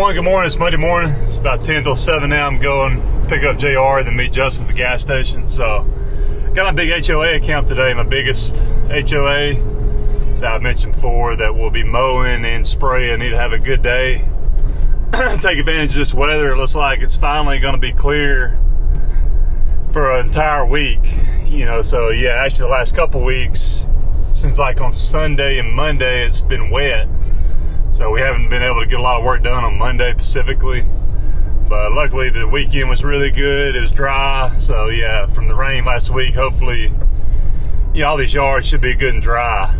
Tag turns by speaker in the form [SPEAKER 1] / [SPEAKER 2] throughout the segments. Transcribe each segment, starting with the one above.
[SPEAKER 1] everyone. Good morning. It's Monday morning. It's about 10 till 7 now. I'm going pick up JR, then meet Justin at the gas station. So, got my big HOA account today. My biggest HOA that I mentioned before that will be mowing and spraying. I need to have a good day. Take advantage of this weather. It looks like it's finally going to be clear for an entire week. You know, so yeah, actually the last couple weeks, seems like on Sunday and Monday it's been wet. So we haven't been able to get a lot of work done on Monday specifically. But luckily the weekend was really good. It was dry. So yeah, from the rain last week, hopefully, all these yards should be good and dry.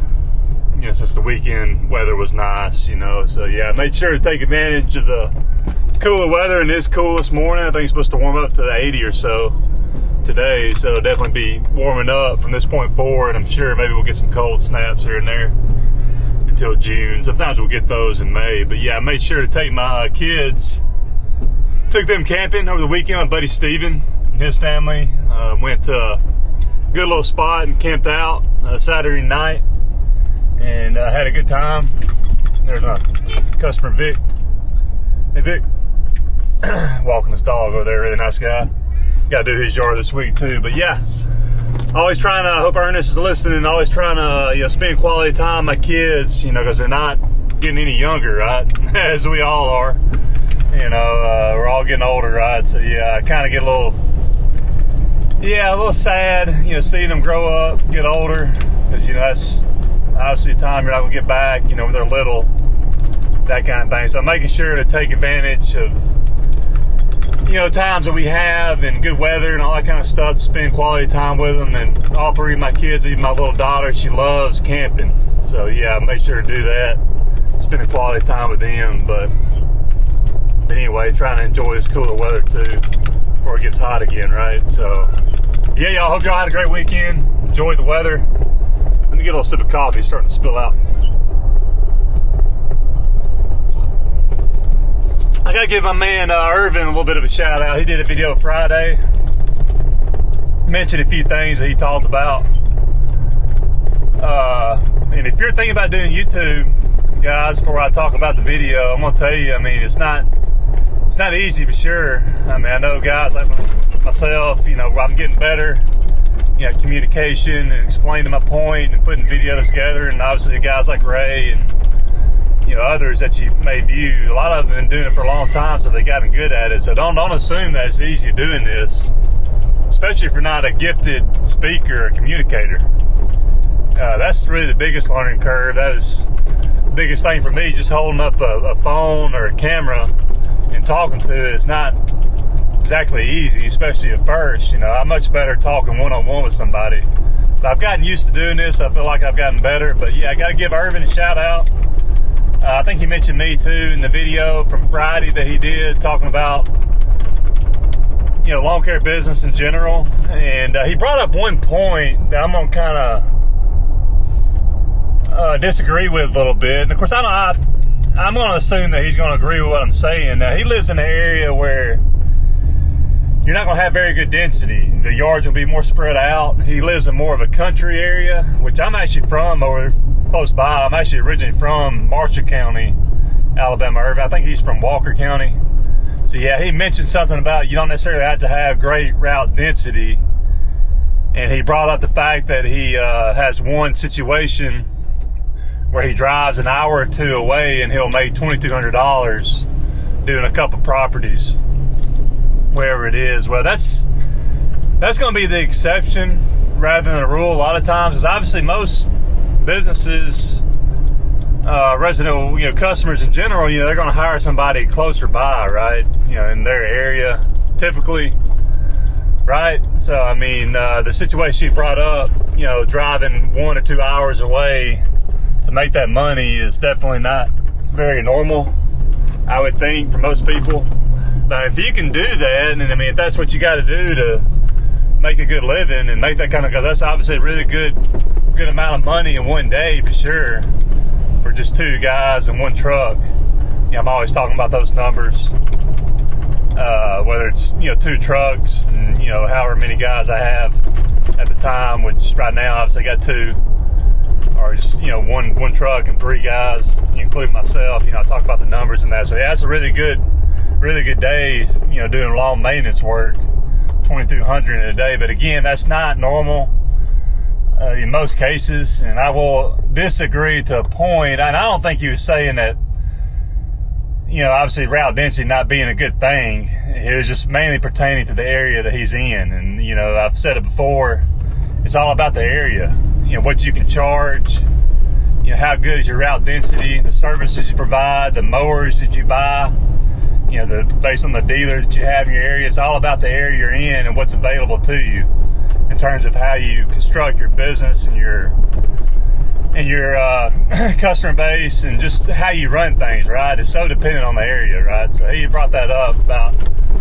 [SPEAKER 1] Since the weekend weather was nice, So yeah, I made sure to take advantage of the cooler weather, and it's cool this morning. I think it's supposed to warm up to 80 or so today. So it'll definitely be warming up from this point forward. I'm sure maybe we'll get some cold snaps here and there until June. Sometimes we'll get those in May. But yeah, I made sure to take my kids, took them camping over the weekend. My buddy Steven and his family went to a good little spot and camped out Saturday night and had a good time. There's my customer Vic. Hey Vic, walking his dog over there, really nice guy. Got to do his yard this week too. But yeah, always trying to, I hope Ernest is listening, always trying to spend quality time with my kids, because they're not getting any younger, right? As we all are. We're all getting older, right? So yeah, I kind of get a little sad, seeing them grow up, get older, because that's obviously a time you're not gonna get back, when they're little, that kind of thing. So I'm making sure to take advantage of times that we have and good weather and all that kind of stuff, to spend quality time with them. And all three of my kids, even my little daughter, she loves camping. So yeah, I make sure to do that, spending quality time with them. But anyway, trying to enjoy this cooler weather too before it gets hot again, right? So yeah, y'all, hope y'all had a great weekend. Enjoy the weather. Let me get a little sip of coffee. It's starting to spill out. I gotta give my man Irvin a little bit of a shout out. He did a video Friday, mentioned a few things that he talked about. And if you're thinking about doing YouTube, guys, before I talk about the video, I'm gonna tell you, it's not easy for sure. I know guys like myself, I'm getting better, communication and explaining my point and putting videos together. And obviously guys like Ray and others that you may view, a lot of them have been doing it for a long time, so they've gotten good at it. So don't assume that it's easy doing this, especially if you're not a gifted speaker or communicator. That's really the biggest learning curve. That is the biggest thing for me, just holding up a phone or a camera and talking to it. It's not exactly easy, especially at first. I'm much better talking one-on-one with somebody. But I've gotten used to doing this. I feel like I've gotten better. But yeah, I got to give Irvin a shout out. I think he mentioned me too in the video from Friday that he did, talking about lawn care business in general. And he brought up one point that I'm gonna kind of disagree with a little bit. And of course, I'm gonna assume that he's gonna agree with what I'm saying. Now, he lives in an area where you're not gonna have very good density. The yards will be more spread out. He lives in more of a country area, which I'm actually from over close by. I'm actually originally from Marshall County, Alabama, Irving. I think he's from Walker County. So yeah, he mentioned something about you don't necessarily have to have great route density. And he brought up the fact that he has one situation where he drives an hour or two away and he'll make $2,200 doing a couple properties, wherever it is. Well, that's going to be the exception rather than the rule a lot of times, because obviously most businesses, resident, customers in general, they're going to hire somebody closer by, right? In their area, typically, right? So, the situation she brought up, driving 1 or 2 hours away to make that money is definitely not very normal, I would think, for most people. But if you can do that, and if that's what you got to do to make a good living and make that kind of, because that's obviously a really good amount of money in one day for sure, for just two guys and one truck. I'm always talking about those numbers, whether it's two trucks and however many guys I have at the time, which right now obviously I got two, or just, you know, one truck and 3 guys, including myself. You know, I talk about the numbers and that. So yeah, that's a really good day, you know, doing long maintenance work, 2,200 in a day. But again, that's not normal in most cases, and I will disagree to a point. And I don't think he was saying that, you know, obviously route density not being a good thing. It was just mainly pertaining to the area that he's in. And, you know, I've said it before, it's all about the area, you know, what you can charge, you know, how good is your route density, the services you provide, the mowers that you buy, you know, based on the dealers that you have in your area. It's all about the area you're in and what's available to you in terms of how you construct your business and your customer base and just how you run things, right? It's so dependent on the area, right? So he brought that up about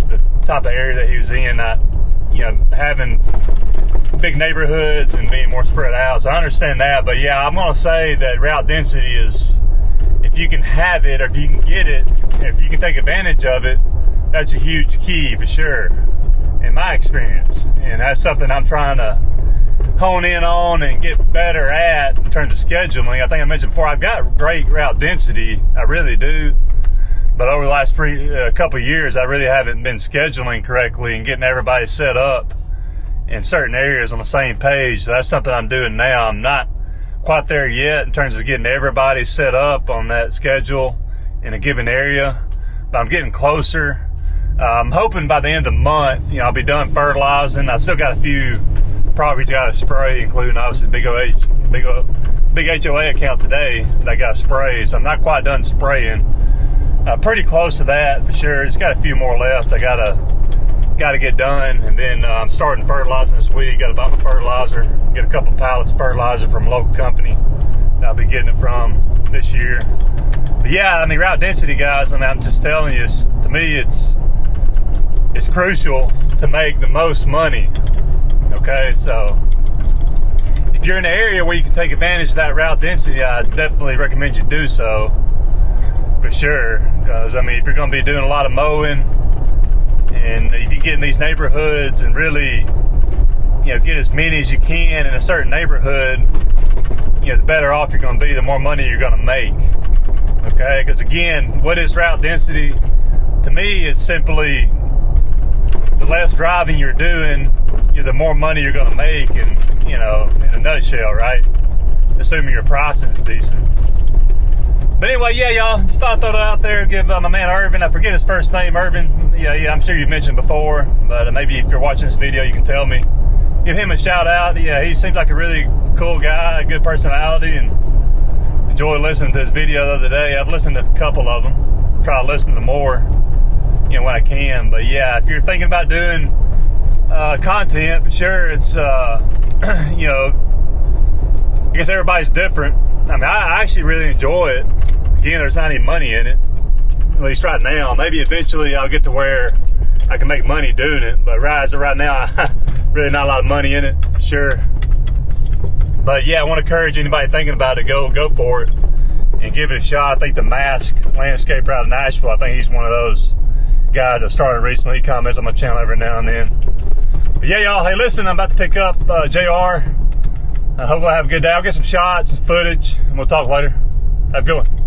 [SPEAKER 1] the type of area that he was in, not, you know, having big neighborhoods and being more spread out. So I understand that, but yeah, I'm going to say that route density is, if you can have it, or if you can get it, if you can take advantage of it, that's a huge key for sure, in my experience. And that's something I'm trying to hone in on and get better at in terms of scheduling. I think I mentioned before, I've got great route density, I really do, but over the last couple of years, I really haven't been scheduling correctly and getting everybody set up in certain areas on the same page. So that's something I'm doing now. I'm not quite there yet in terms of getting everybody set up on that schedule in a given area, but I'm getting closer. I'm hoping by the end of the month, you know, I'll be done fertilizing. I still got a few properties I got to spray, including obviously the big HOA account today that I got to spray. So I'm not quite done spraying. Pretty close to that for sure. Just got a few more left. I gotta get done, and then I'm starting fertilizing this week. Got to buy my fertilizer, get a couple pallets of fertilizer from a local company that I'll be getting it from this year. But yeah, I mean, route density, guys, I mean, I'm just telling you, to me, it's crucial to make the most money. Okay, so if you're in an area where you can take advantage of that route density, I definitely recommend you do so, for sure. Because, I mean, if you're going to be doing a lot of mowing, and if you get in these neighborhoods and really, you know, get as many as you can in a certain neighborhood, you know, the better off you're going to be, the more money you're going to make. Okay, because again, what is route density? To me, it's simply the less driving you're doing, you know, the more money you're going to make, and, you know, in a nutshell, right? Assuming your pricing's decent. But anyway, yeah, y'all, just thought I'd throw that out there. Give my man Irvin, I forget his first name, Irvin. Yeah, I'm sure you've mentioned before, but maybe if you're watching this video, you can tell me. Give him a shout out. Yeah, he seems like a really cool guy, a good personality, and enjoyed listening to his video the other day. I've listened to a couple of them. Try to listen to more, you know, when I can. But yeah, if you're thinking about doing content, for sure, it's, you know, I guess everybody's different. I mean, I actually really enjoy it. Again, there's not any money in it, at least right now. Maybe eventually I'll get to where I can make money doing it, but as of right now, really not a lot of money in it, for sure. But yeah, I want to encourage anybody thinking about it, go for it and give it a shot. I think the Mask landscaper out of Nashville, I think he's one of those guys that started recently. He comments on my channel every now and then. But yeah, y'all, hey, listen, I'm about to pick up JR. I hope I have a good day. I'll get some shots and footage, and we'll talk later. Have a good one.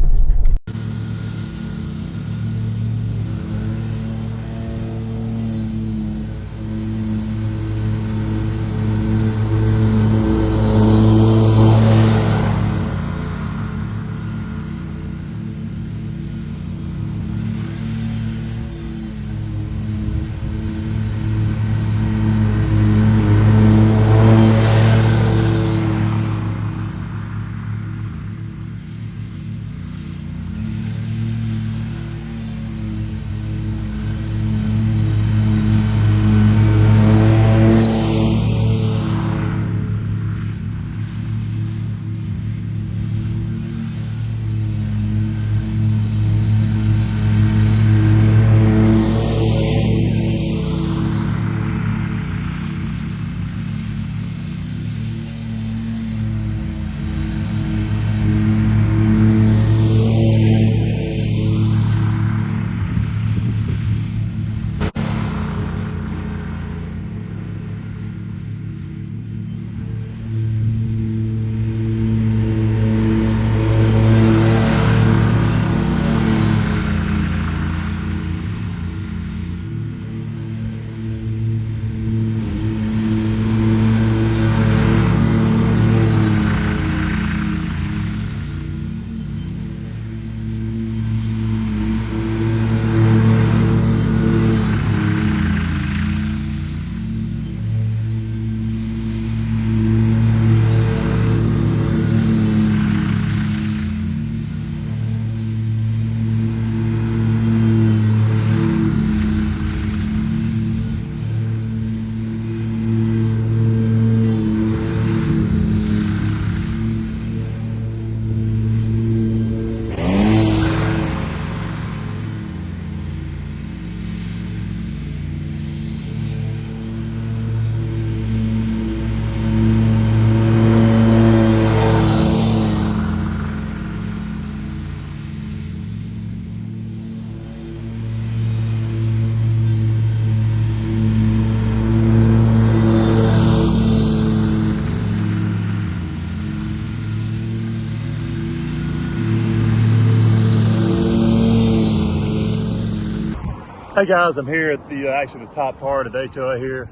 [SPEAKER 1] Hey guys, I'm here at the actually the top part of the HOA here,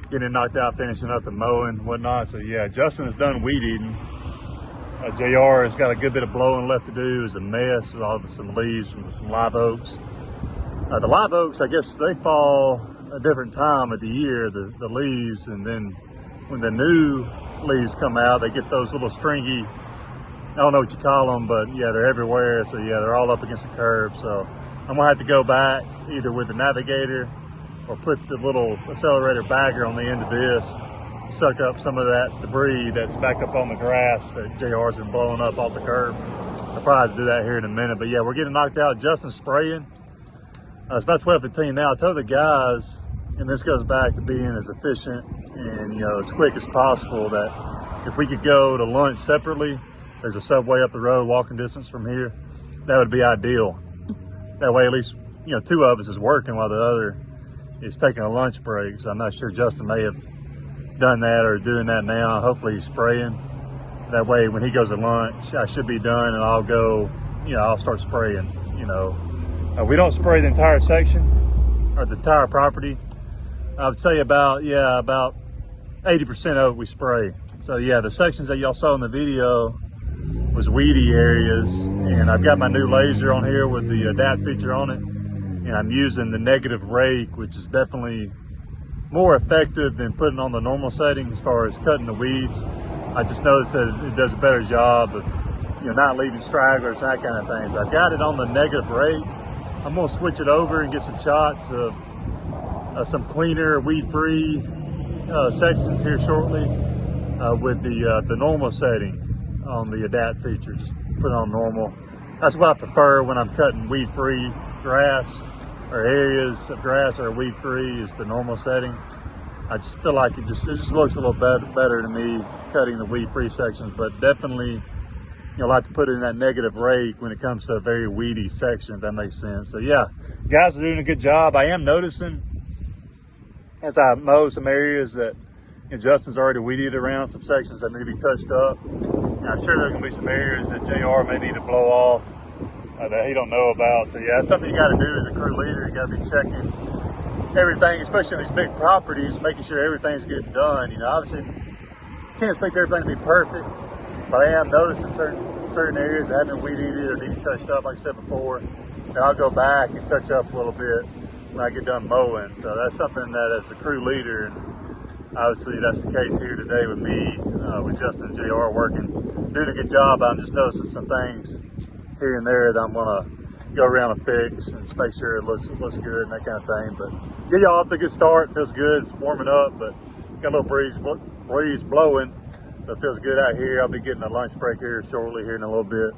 [SPEAKER 1] getting it knocked out, finishing up the mowing and whatnot. So yeah, Justin has done weed eating. JR has got a good bit of blowing left to do. It's a mess with some leaves from some live oaks. The live oaks, I guess they fall a different time of the year, the leaves, and then when the new leaves come out, they get those little stringy, I don't know what you call them, but yeah, they're everywhere. So yeah, they're all up against the curb. So I'm gonna have to go back either with the navigator or put the little accelerator bagger on the end of this to suck up some of that debris that's back up on the grass that JR's been blowing up off the curb. I'll probably do that here in a minute, but yeah, we're getting knocked out. Justin's spraying. It's about 12:15 now. I told the guys, and this goes back to being as efficient and as quick as possible, that if we could go to lunch separately, there's a Subway up the road, walking distance from here, that would be ideal. That way, at least, two of us is working while the other is taking a lunch break. So I'm not sure Justin may have done that or doing that now. Hopefully he's spraying. That way, when he goes to lunch, I should be done and I'll go, I'll start spraying, We don't spray the entire section or the entire property. I would say about 80% of it we spray. So yeah, the sections that y'all saw in the video was weedy areas, and I've got my new laser on here with the adapt feature on it, and I'm using the negative rake, which is definitely more effective than putting on the normal setting as far as cutting the weeds. I just noticed that it does a better job of not leaving stragglers, that kind of thing. So I've got it on the negative rake. I'm gonna switch it over and get some shots of some cleaner, weed-free sections here shortly with the normal setting on the adapt feature. Just put it on normal. That's what I prefer when I'm cutting weed-free grass or areas of grass that are weed-free, is the normal setting. I just feel like it just looks a little better to me cutting the weed-free sections, but definitely I like to put it in that negative rake when it comes to a very weedy section, if that makes sense. So yeah, guys are doing a good job. I am noticing as I mow some areas that Justin's already weeded around some sections that need to be touched up. And I'm sure there's gonna be some areas that JR may need to blow off that he don't know about. So yeah, that's something you gotta do as a crew leader. You gotta be checking everything, especially on these big properties, making sure everything's getting done. Obviously can't expect everything to be perfect, but I am noticing certain areas that haven't weed eated or need touched up, like I said before. And I'll go back and touch up a little bit when I get done mowing. So that's something that as a crew leader, and obviously that's the case here today with me, with Justin and JR working, doing a good job. I'm just noticing some things here and there that I'm gonna go around and fix and just make sure it looks good and that kind of thing. But get y'all off to a good start. Feels good. It's warming up, but got a little breeze blowing, so it feels good out here. I'll be getting a lunch break here shortly, here in a little bit.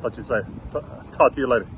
[SPEAKER 1] What you say? Talk to you later.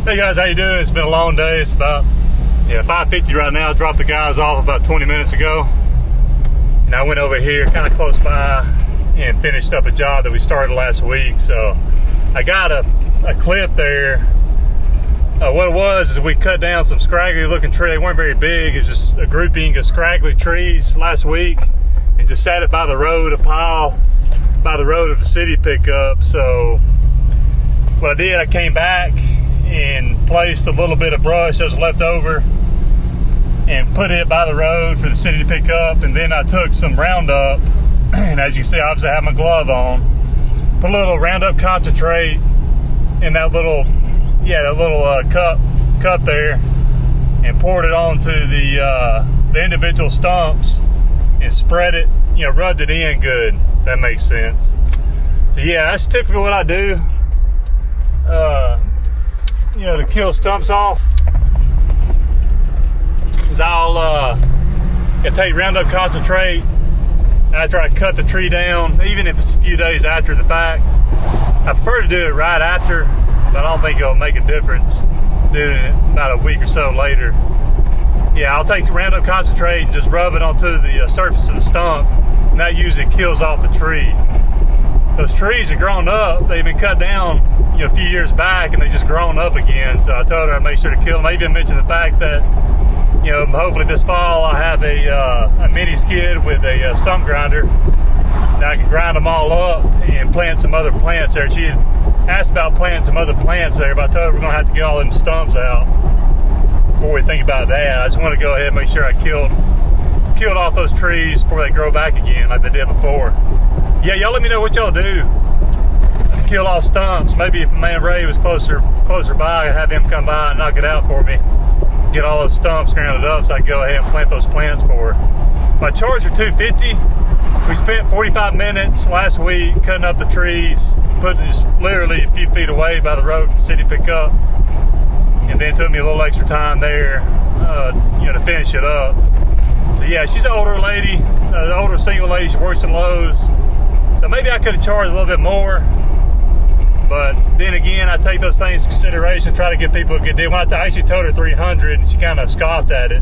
[SPEAKER 1] Hey guys, how you doing? It's been a long day. It's about 5:50 right now. I dropped the guys off about 20 minutes ago. And I went over here kind of close by and finished up a job that we started last week. So I got a clip there. What it was is we cut down some scraggly looking trees. They weren't very big. It was just a grouping of scraggly trees last week and just sat it by the road, a pile by the road of the city pickup. So what I did, I came back and placed a little bit of brush that was left over and put it by the road for the city to pick up. And then I took some Roundup, and as you see, obviously I have my glove on, put a little Roundup concentrate in that little cup there, and poured it onto the individual stumps and spread it, rubbed it in good. That makes sense. So yeah, that's typically what I do. To kill stumps off, is I'll take Roundup concentrate after I cut the tree down, even if it's a few days after the fact. I prefer to do it right after, but I don't think it'll make a difference doing it about a week or so later. Yeah, I'll take the Roundup concentrate and just rub it onto the surface of the stump, and that usually kills off the tree. Those trees have grown up. They've been cut down a few years back, and they just grown up again. So I told her I'd make sure to kill them. I even mentioned the fact that hopefully this fall I'll have a mini skid with a stump grinder, and I can grind them all up and plant some other plants there. She had asked about planting some other plants there, but I told her we're gonna have to get all them stumps out before we think about that. I just want to go ahead and make sure I killed off those trees before they grow back again like they did before. Yeah, y'all let me know what y'all do to kill off stumps. Maybe if man Ray was closer by, I'd have him come by and knock it out for me. Get all those stumps grounded up so I can go ahead and plant those plants for her. My charge for $250. We spent 45 minutes last week cutting up the trees, putting just literally a few feet away by the road for the city pickup, and then it took me a little extra time there, to finish it up. So yeah, she's an older lady, an older single lady. She works in Lowe's. So maybe I could have charged a little bit more, but then again, I take those things into consideration, try to give people a good deal. When I actually told her $300, and she kind of scoffed at it,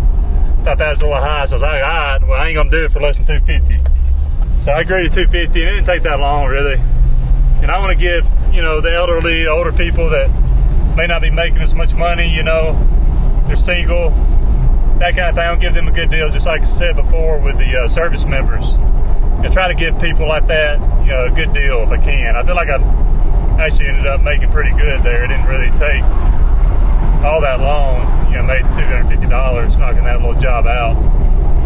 [SPEAKER 1] thought that was a little high. So I was like, all right, well, I ain't gonna do it for less than $250. So I agreed to $250, and it didn't take that long, really. And I want to give, the elderly, older people that may not be making as much money, they're single, that kind of thing. I'll give them a good deal, just like I said before with the service members. And try to give people like that, a good deal if I can. I feel like I actually ended up making pretty good there. It didn't really take all that long. Made $250 knocking that little job out.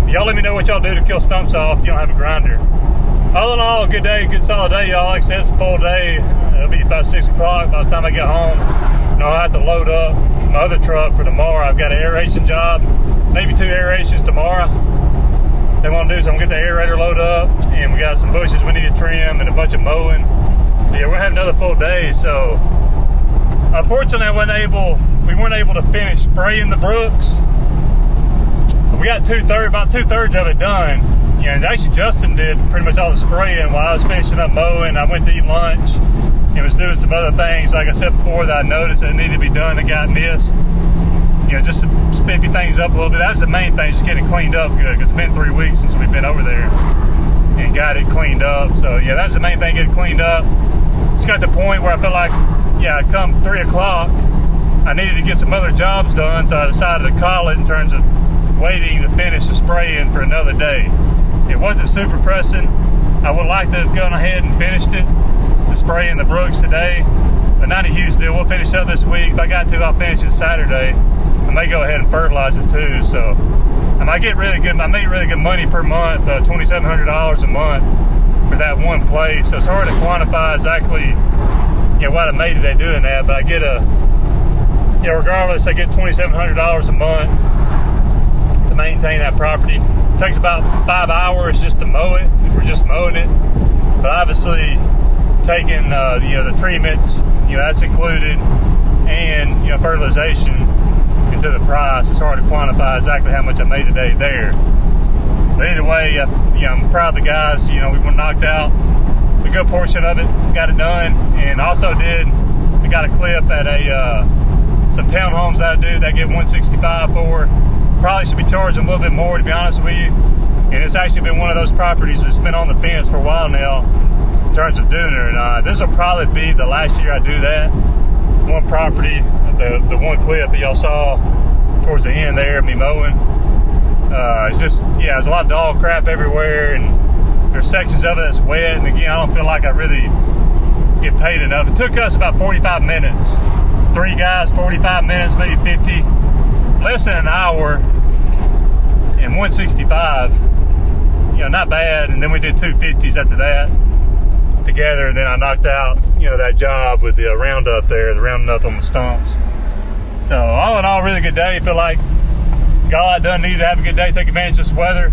[SPEAKER 1] Y'all let me know what y'all do to kill stumps off if you don't have a grinder. All in all, a good day, good solid day, y'all. Like I said, it's a full day. It'll be about 6 o'clock by the time I get home. I'll have to load up my other truck for tomorrow. I've got an aeration job, maybe 2 aerations tomorrow. They want to do, so I'm gonna get the aerator load up, and we got some bushes we need to trim and a bunch of mowing. So yeah, we're gonna have another full day. So unfortunately, we weren't able to finish spraying the brooks. We got about two thirds of it done. And actually Justin did pretty much all the spraying while I was finishing up mowing. I went to eat lunch and was doing some other things, like I said before, that I noticed that needed to be done that got missed. Just to spiffy things up a little bit. That was the main thing, just getting it cleaned up good, because it's been 3 weeks since we've been over there and got it cleaned up. So yeah, that was the main thing, get it cleaned up. Just got to the point where I felt like, come 3 o'clock, I needed to get some other jobs done, so I decided to call it in terms of waiting to finish the spraying for another day. It wasn't super pressing. I would like to have gone ahead and finished it, the spray in the brooks today, but not a huge deal. We'll finish up this week. If I got to, I'll finish it Saturday. I may go ahead and fertilize it too. So I make really good money per month, $2,700 a month for that one place. So it's hard to quantify exactly, what I made today doing that, but I get regardless, I get $2,700 a month to maintain that property. It takes about 5 hours just to mow it, if we're just mowing it. But obviously, taking the treatments, that's included, and fertilization into the price. It's hard to quantify exactly how much I made today there. But either way, I'm proud of the guys. We were knocked out a good portion of it, got it done, and also I got a clip at some townhomes that I do that I get 165 for. Probably should be charging a little bit more, to be honest with you. And it's actually been one of those properties that's been on the fence for a while now in terms of doing it. And this will probably be the last year I do that. One property, the one clip that y'all saw towards the end there, me mowing. It's just, yeah, there's a lot of dog crap everywhere, and there's sections of it that's wet. And again, I don't feel like I really get paid enough. It took us about 45 minutes. 3 guys, 45 minutes, maybe 50. Less than an hour, and 165. You know, not bad. And then we did 250s after that together, and then I knocked out, you know, that job with the roundup there, the rounding up on the stumps. So all in all, really good day. Feel like got a lot done. Needed to have a good day, take advantage of this weather.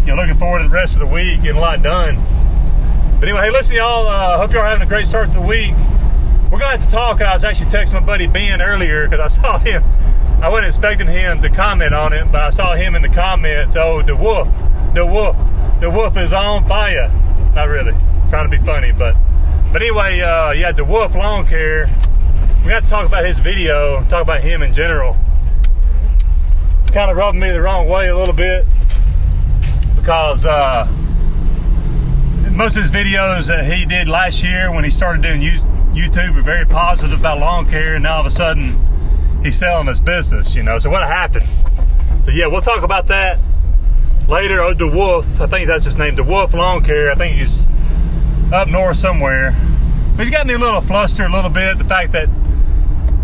[SPEAKER 1] You know, looking forward to the rest of the week, getting a lot done. But anyway, hey, listen, y'all. Hope y'all are having a great start to the week. We're gonna have to talk. I was actually texting my buddy Ben earlier because I saw him. I wasn't expecting him to comment on it, but I saw him in the comments. Oh, the wolf is on fire. Not really, trying to be funny, but anyway, yeah, the wolf lawn care. We got to talk about his video, talk about him in general. Kind of rubbing me the wrong way a little bit because most of his videos that he did last year when he started doing YouTube were very positive about lawn care, and now all of a sudden he's selling his business, you know. So what happened? So yeah, we'll talk about that later. Oh, the wolf, I think that's his name, the wolf lawn care. I think he's up north somewhere. But he's got me a little flustered a little bit, the fact that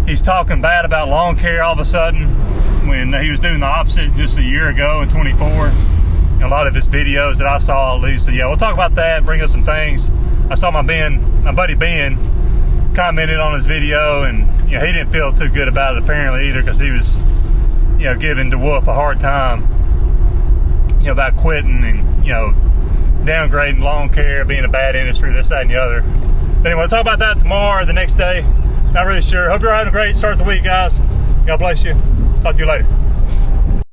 [SPEAKER 1] he's talking bad about lawn care all of a sudden when he was doing the opposite just a year ago in 24. And a lot of his videos that I saw, at least. So yeah, we'll talk about that, bring up some things. I saw my buddy Ben commented on his video, and you know, he didn't feel too good about it apparently either, because he was, you know, giving the wolf a hard time, you know, about quitting and, you know, downgrading lawn care, being a bad industry, this, that, and the other. But anyway, we'll talk about that tomorrow or the next day. Not really sure. Hope you're having a great start to the week, guys. God bless you. Talk to you later.